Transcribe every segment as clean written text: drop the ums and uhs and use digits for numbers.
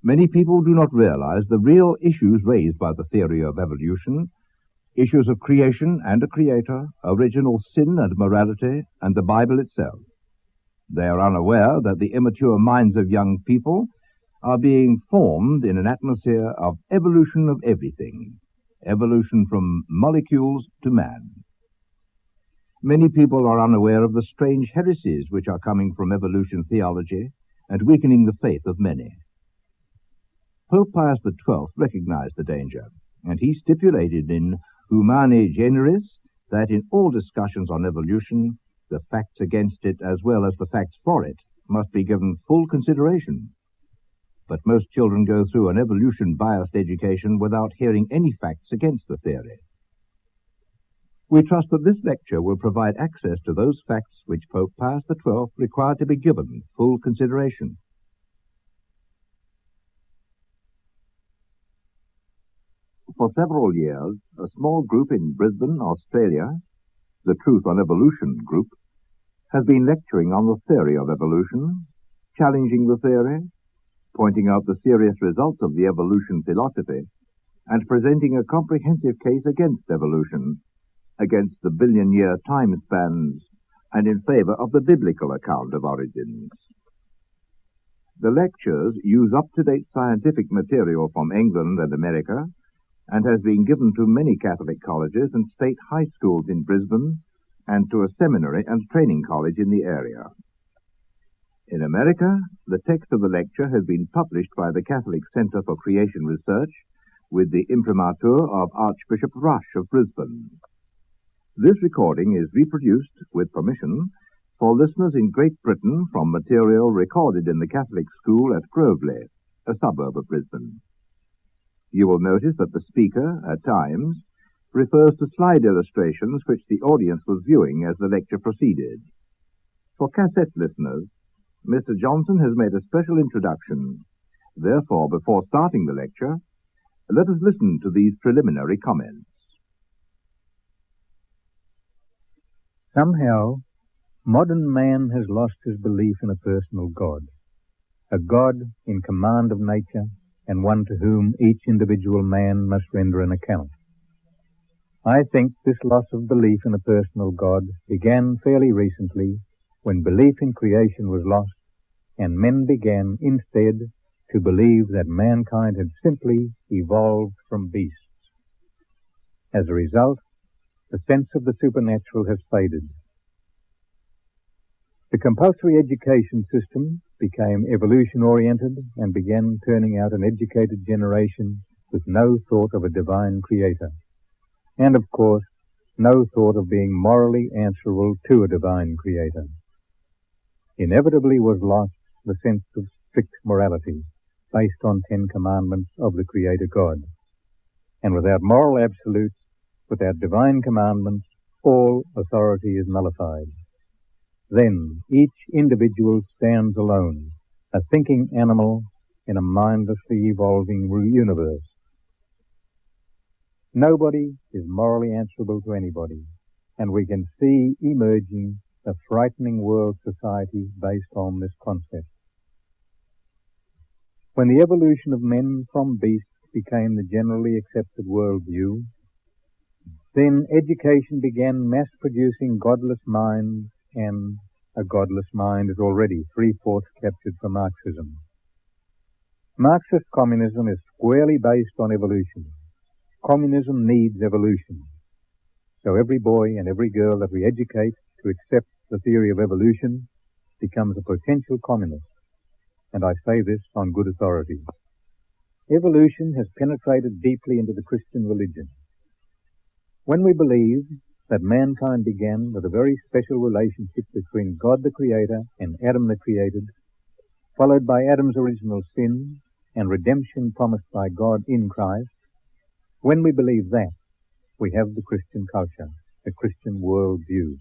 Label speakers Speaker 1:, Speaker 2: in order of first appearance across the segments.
Speaker 1: Many people do not realize the real issues raised by the theory of evolution, issues of creation and a creator, original sin and morality, and the Bible itself. They are unaware that the immature minds of young people are being formed in an atmosphere of evolution of everything, evolution from molecules to man. Many people are unaware of the strange heresies which are coming from evolution theology and weakening the faith of many. Pope Pius XII recognized the danger, and he stipulated in Humani Generis that in all discussions on evolution, the facts against it as well as the facts for it must be given full consideration. But most children go through an evolution-biased education without hearing any facts against the theory. We trust that this lecture will provide access to those facts which Pope Pius XII required to be given full consideration. For several years, a small group in Brisbane, Australia, the Truth on Evolution group, has been lecturing on the theory of evolution, challenging the theory, pointing out the serious results of the evolution philosophy, and presenting a comprehensive case against evolution, against the billion-year time spans, and in favor of the biblical account of origins. The lectures use up-to-date scientific material from England and America, and has been given to many Catholic colleges and state high schools in Brisbane, and to a seminary and training college in the area. In America, the text of the lecture has been published by the Catholic Center for Creation Research with the imprimatur of Archbishop Rush of Brisbane. This recording is reproduced, with permission, for listeners in Great Britain from material recorded in the Catholic school at Groveley, a suburb of Brisbane. You will notice that the speaker, at times, refers to slide illustrations which the audience was viewing as the lecture proceeded. For cassette listeners, Mr. Johnson has made a special introduction. Therefore, before starting the lecture, let us listen to these preliminary comments.
Speaker 2: Somehow, modern man has lost his belief in a personal God, a God in command of nature and one to whom each individual man must render an account. I think this loss of belief in a personal God began fairly recently when belief in creation was lost and men began instead to believe that mankind had simply evolved from beasts. As a result, the sense of the supernatural has faded. The compulsory education system became evolution-oriented and began turning out an educated generation with no thought of a divine creator, and of course, no thought of being morally answerable to a divine creator. Inevitably was lost the sense of strict morality based on 10 commandments of the Creator God. And without moral absolutes, without divine commandments, all authority is nullified. Then each individual stands alone, a thinking animal in a mindlessly evolving universe. Nobody is morally answerable to anybody, and we can see emerging a frightening world society based on this concept. When the evolution of men from beasts became the generally accepted worldview, then education began mass-producing godless minds, and a godless mind is already 3/4 captured for Marxism. Marxist communism is squarely based on evolution. Communism needs evolution. So every boy and every girl that we educate to accept the theory of evolution becomes a potential communist. And I say this on good authority. Evolution has penetrated deeply into the Christian religion. When we believe that mankind began with a very special relationship between God the Creator and Adam the created, followed by Adam's original sin and redemption promised by God in Christ, when we believe that, we have the Christian culture, the Christian worldview.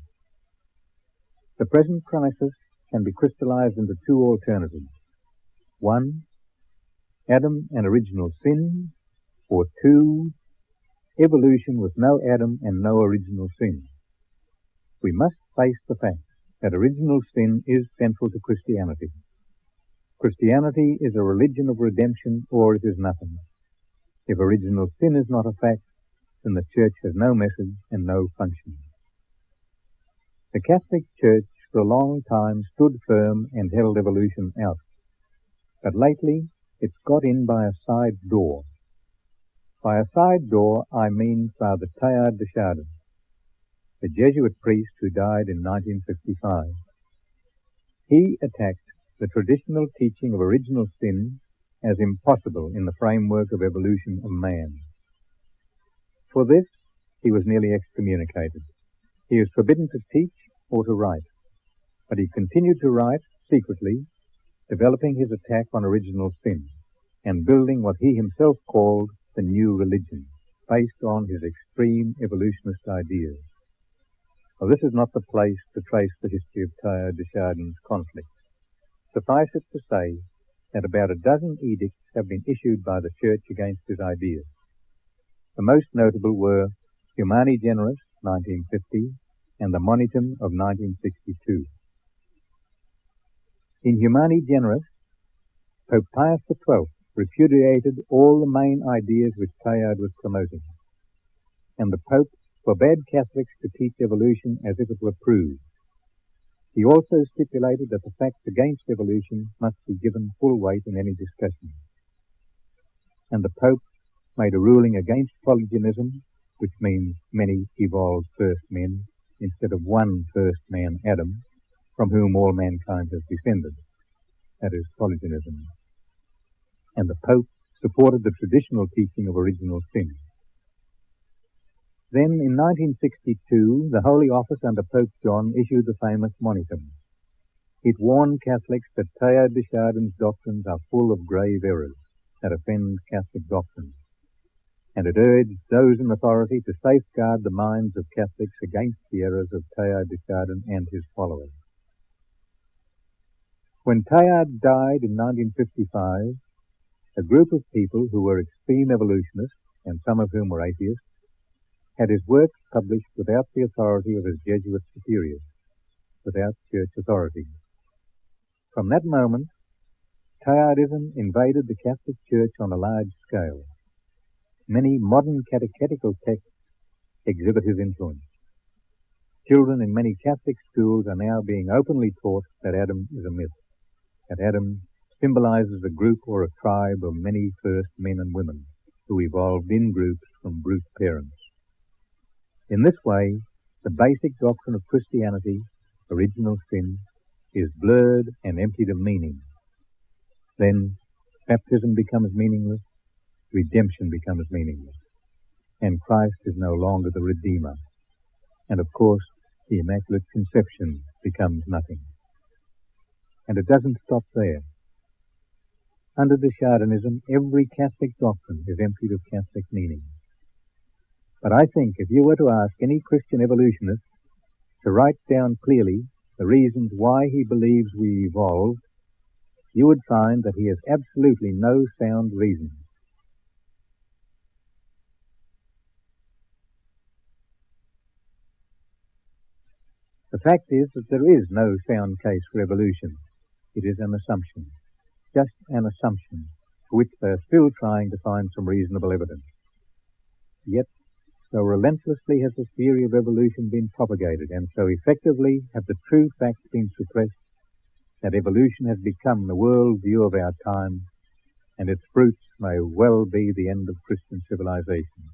Speaker 2: The present crisis can be crystallized into 2 alternatives. 1, Adam and original sin, or 2, evolution with no Adam and no original sin. We must face the fact that original sin is central to Christianity. Christianity is a religion of redemption, or it is nothing. If original sin is not a fact, then the Church has no message and no function. The Catholic Church for a long time stood firm and held evolution out. But lately, it's got in by a side door. By a side door, I mean Father Teilhard de Chardin, the Jesuit priest who died in 1955. He attacked the traditional teaching of original sin as impossible in the framework of evolution of man. For this, he was nearly excommunicated. He was forbidden to teach or to write, but he continued to write secretly, developing his attack on original sin and building what he himself called the new religion, based on his extreme evolutionist ideas. Well, this is not the place to trace the history of Teilhard de Chardin's conflict. Suffice it to say that about a dozen edicts have been issued by the Church against his ideas. The most notable were Humani Generis, 1950, and the Monitum of 1962. In Humani Generis, Pope Pius XII repudiated all the main ideas which Teilhard was promoting, and the Pope forbade Catholics to teach evolution as if it were proved. He also stipulated that the facts against evolution must be given full weight in any discussion. And the Pope made a ruling against polygenism, which means many evolved first men, instead of one first man, Adam, from whom all mankind has descended. That is polygenism. And the Pope supported the traditional teaching of original sin. Then, in 1962, the Holy Office under Pope John issued the famous Monitum. It warned Catholics that Teilhard de Chardin's doctrines are full of grave errors that offend Catholic doctrine, and it urged those in authority to safeguard the minds of Catholics against the errors of Teilhard de Chardin and his followers. When Teilhard died in 1955, a group of people who were extreme evolutionists, and some of whom were atheists, had his works published without the authority of his Jesuit superiors, without church authority. From that moment, Teilhardism invaded the Catholic Church on a large scale. Many modern catechetical texts exhibit his influence. Children in many Catholic schools are now being openly taught that Adam is a myth, that Adam symbolizes a group or a tribe of many first men and women who evolved in groups from brute parents. In this way, the basic doctrine of Christianity, original sin, is blurred and emptied of meaning. Then baptism becomes meaningless, redemption becomes meaningless, and Christ is no longer the Redeemer. And of course, the Immaculate Conception becomes nothing. And it doesn't stop there. Under de Chardinism, every Catholic doctrine is emptied of Catholic meaning. But I think if you were to ask any Christian evolutionist to write down clearly the reasons why he believes we evolved, you would find that he has absolutely no sound reason. The fact is that there is no sound case for evolution. It is an assumption, just an assumption, for which they are still trying to find some reasonable evidence. Yet, so relentlessly has the theory of evolution been propagated, and so effectively have the true facts been suppressed, that evolution has become the world view of our time, and its fruits may well be the end of Christian civilization.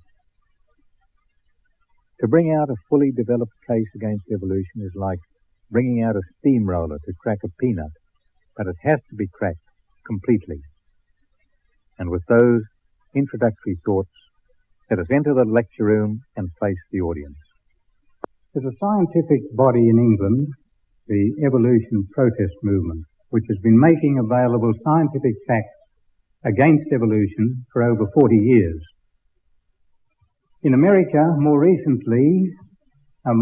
Speaker 2: To bring out a fully developed case against evolution is like bringing out a steamroller to crack a peanut, but it has to be cracked completely. And with those introductory thoughts, let us enter the lecture room and face the audience. There's a scientific body in England, the Evolution Protest Movement, which has been making available scientific facts against evolution for over 40 years. In America, more recently, a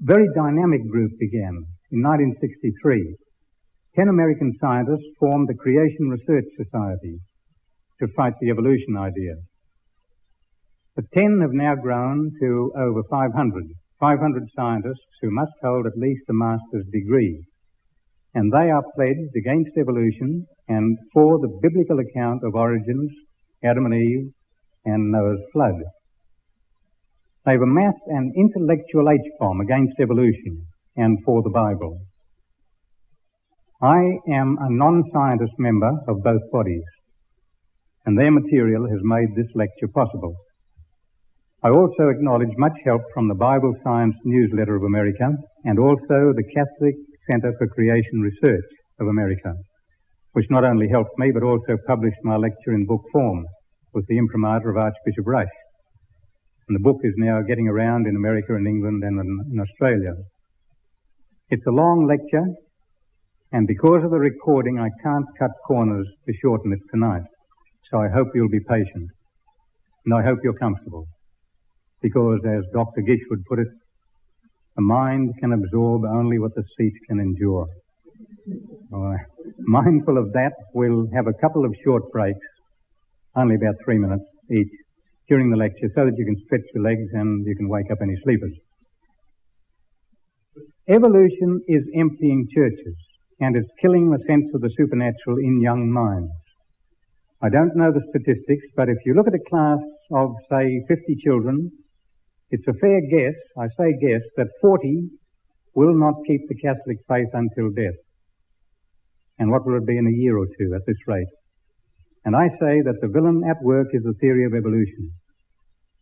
Speaker 2: very dynamic group began. In 1963, 10 American scientists formed the Creation Research Society to fight the evolution idea. The 10 have now grown to over 500 scientists who must hold at least a master's degree. and they are pledged against evolution and for the biblical account of origins, Adam and Eve, and Noah's flood. They've amassed an intellectual H-bomb against evolution and for the Bible. I am a non-scientist member of both bodies, and their material has made this lecture possible. I also acknowledge much help from the Bible Science Newsletter of America and also the Catholic Center for Creation Research of America, which not only helped me but also published my lecture in book form with the imprimatur of Archbishop Rush. And the book is now getting around in America and England and in Australia. It's a long lecture, and because of the recording, I can't cut corners to shorten it tonight. So I hope you'll be patient, and I hope you're comfortable, because as Dr. Gish would put it, the mind can absorb only what the seat can endure. Mindful of that, we'll have a couple of short breaks, only about 3 minutes each, during the lecture, so that you can stretch your legs and you can wake up any sleepers. Evolution is emptying churches, and it's killing the sense of the supernatural in young minds. I don't know the statistics, but if you look at a class of, say, 50 children, it's a fair guess, I say guess, that 40 will not keep the Catholic faith until death. And what will it be in a year or two at this rate? And I say that the villain at work is the theory of evolution.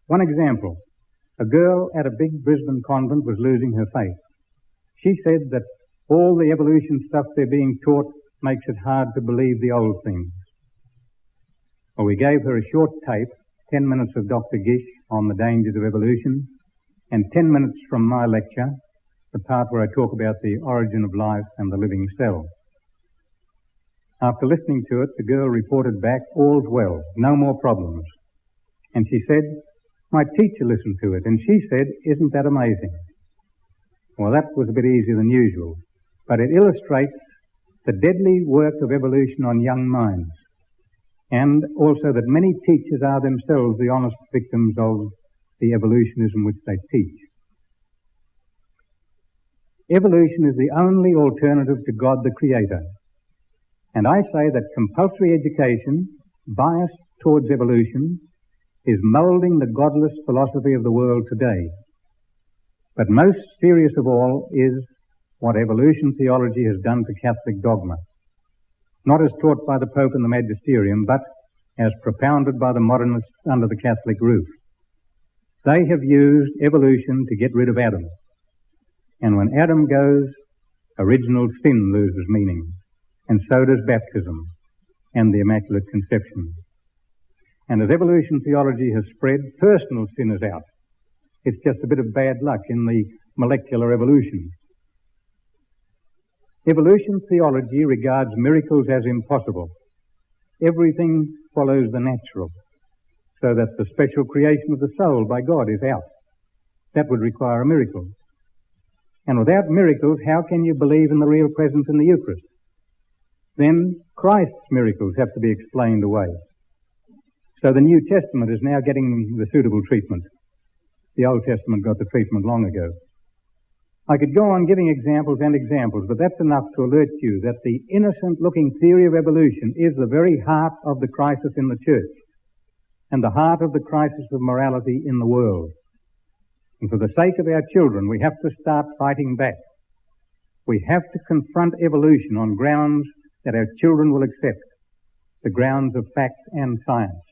Speaker 2: One example, a girl at a big Brisbane convent was losing her faith. She said that all the evolution stuff they're being taught makes it hard to believe the old things. Well, we gave her a short tape, 10 minutes of Dr. Gish on the dangers of evolution, and 10 minutes from my lecture, the part where I talk about the origin of life and the living cell. After listening to it, the girl reported back, all's well, no more problems. And she said, my teacher listened to it, and she said, isn't that amazing? Well, that was a bit easier than usual, but it illustrates the deadly work of evolution on young minds, and also that many teachers are themselves the honest victims of the evolutionism which they teach. Evolution is the only alternative to God the Creator. And I say that compulsory education, biased towards evolution, is moulding the godless philosophy of the world today. But most serious of all is what evolution theology has done to Catholic dogma, not as taught by the Pope and the Magisterium, but as propounded by the modernists under the Catholic roof. They have used evolution to get rid of Adam. And when Adam goes, original sin loses meaning, and so does baptism and the Immaculate Conception. And as evolution theology has spread, personal sin is out. It's just a bit of bad luck in the molecular evolution. Evolution theology regards miracles as impossible. Everything follows the natural, so that the special creation of the soul by God is out. That would require a miracle. And without miracles, how can you believe in the real presence in the Eucharist? Then Christ's miracles have to be explained away. So the New Testament is now getting the suitable treatment. The Old Testament got the treatment long ago. I could go on giving examples and examples, but that's enough to alert you that the innocent-looking theory of evolution is the very heart of the crisis in the Church and the heart of the crisis of morality in the world. And for the sake of our children, we have to start fighting back. We have to confront evolution on grounds that our children will accept, the grounds of fact and science.